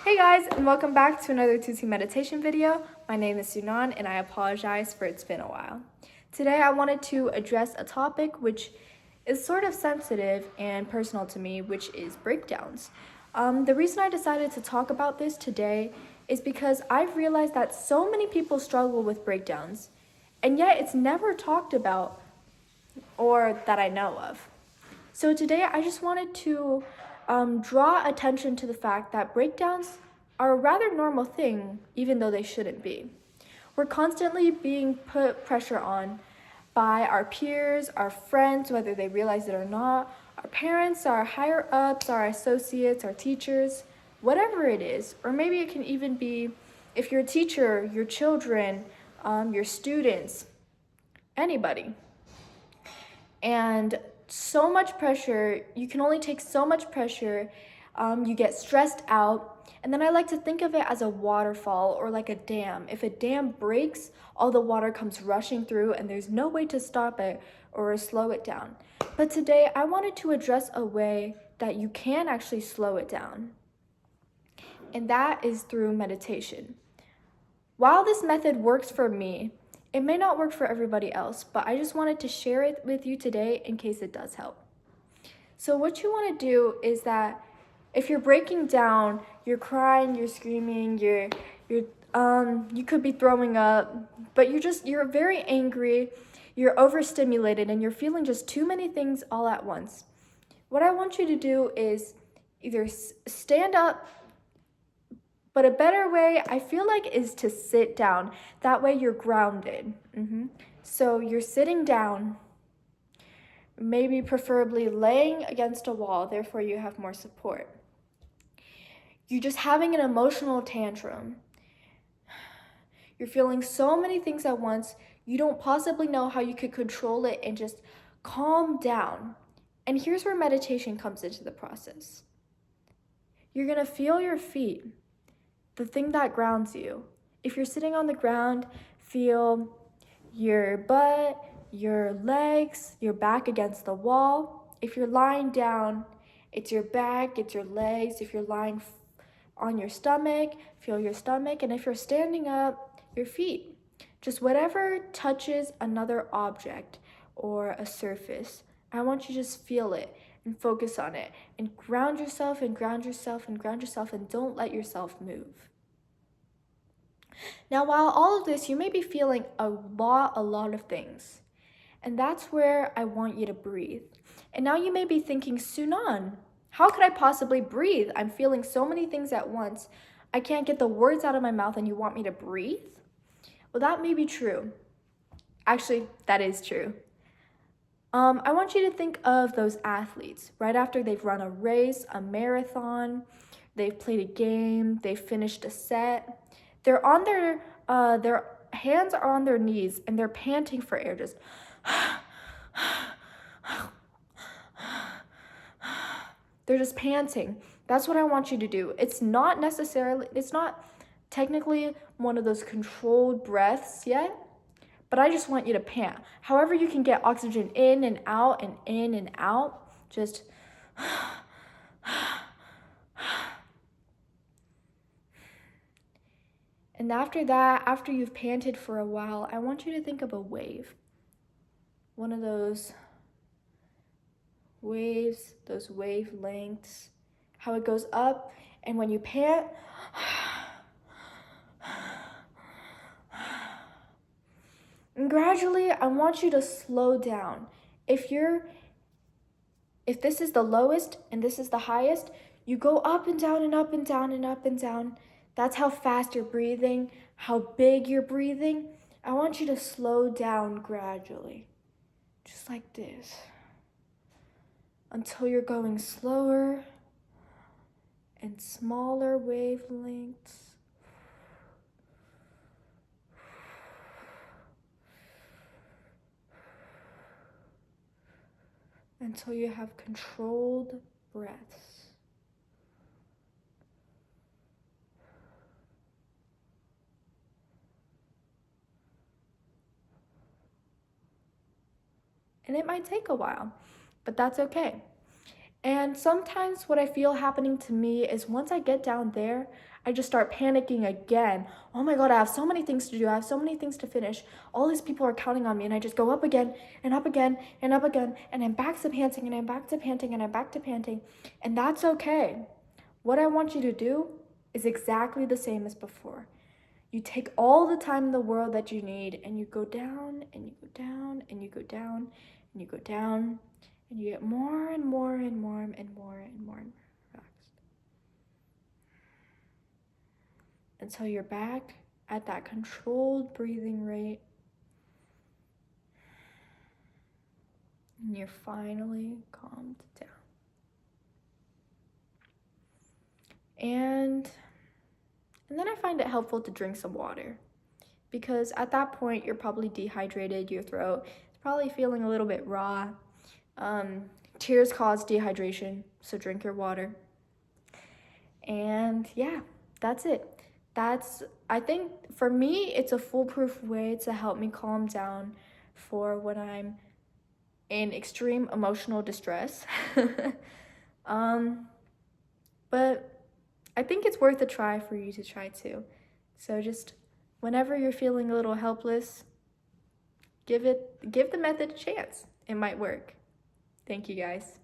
Hey guys, and welcome back to another Tuesday meditation video. My name is Sunan, and I apologize for it's been a while. Today I wanted to address a topic which is sort of sensitive and personal to me, which is breakdowns. The reason I decided to talk about this today is because I've realized that so many people struggle with breakdowns, and yet it's never talked about or that I know of. So today I just wanted to draw attention to the fact that breakdowns are a rather normal thing, even though they shouldn't be. We're constantly being put pressure on by our peers, our friends, whether they realize it or not, our parents, our higher ups, our associates, our teachers, whatever it is. Or maybe it can even be if you're a teacher, your children, your students, anybody. And so much pressure, you can only take so much pressure, you get stressed out. And then I like to think of it as a waterfall or like a dam. If a dam breaks, all the water comes rushing through and there's no way to stop it or slow it down. But today I wanted to address a way that you can actually slow it down. And that is through meditation. While this method works for me, it may not work for everybody else, but I just wanted to share it with you today in case it does help. So what you want to do is that if you're breaking down, you're crying, you're screaming, you could be throwing up, but you're very angry, you're overstimulated, and you're feeling just too many things all at once. What I want you to do is either stand up, but a better way, I feel like, is to sit down. That way you're grounded. So you're sitting down, maybe preferably laying against a wall, therefore you have more support. You're just having an emotional tantrum. You're feeling so many things at once, you don't possibly know how you could control it and just calm down. And here's where meditation comes into the process. You're gonna feel your feet, the thing that grounds you. If you're sitting on the ground, feel your butt, your legs, your back against the wall. If you're lying down, it's your back, it's your legs. If you're lying on your stomach, feel your stomach. And if you're standing up, your feet. Just whatever touches another object or a surface. I want you to just feel it and focus on it and ground yourself and ground yourself and ground yourself and don't let yourself move. Now, while all of this, you may be feeling a lot of things. And that's where I want you to breathe. And now you may be thinking, Sunan, how could I possibly breathe? I'm feeling so many things at once. I can't get the words out of my mouth and you want me to breathe? Well, that may be true. Actually, that is true. I want you to think of those athletes right after they've run a race, a marathon, they've played a game, they've finished a set. They're on their hands are on their knees and they're panting for air, just they're just panting. That's what I want you to do. It's not technically one of those controlled breaths yet, but I just want you to pant. However you can get oxygen in and out and in and out, just and after that, after you've panted for a while, I want you to think of a wave. One of those waves, those wavelengths, how it goes up, and when you pant, and gradually, I want you to slow down. If this is the lowest and this is the highest, you go up and down and up and down and up and down. That's how fast you're breathing, how big you're breathing. I want you to slow down gradually, just like this, until you're going slower and smaller wavelengths. Until you have controlled breaths. And it might take a while, but that's okay. And sometimes what I feel happening to me is once I get down there, I just start panicking again. Oh my God, I have so many things to do. I have so many things to finish. All these people are counting on me. And I just go up again and up again and up again. And I'm back to panting and I'm back to panting and I'm back to panting. And that's okay. What I want you to do is exactly the same as before. You take all the time in the world that you need and you go down and you go down and you go down and you go down and you get more and more and more and more and more relaxed until you're back at that controlled breathing rate and you're finally calmed down. And then I find it helpful to drink some water because at that point you're probably dehydrated, your throat is probably feeling a little bit raw. Tears cause dehydration, so drink your water. And yeah, that's it. I think for me, it's a foolproof way to help me calm down for when I'm in extreme emotional distress. But I think it's worth a try for you to try too. So just whenever you're feeling a little helpless, give the method a chance. It might work. Thank you guys.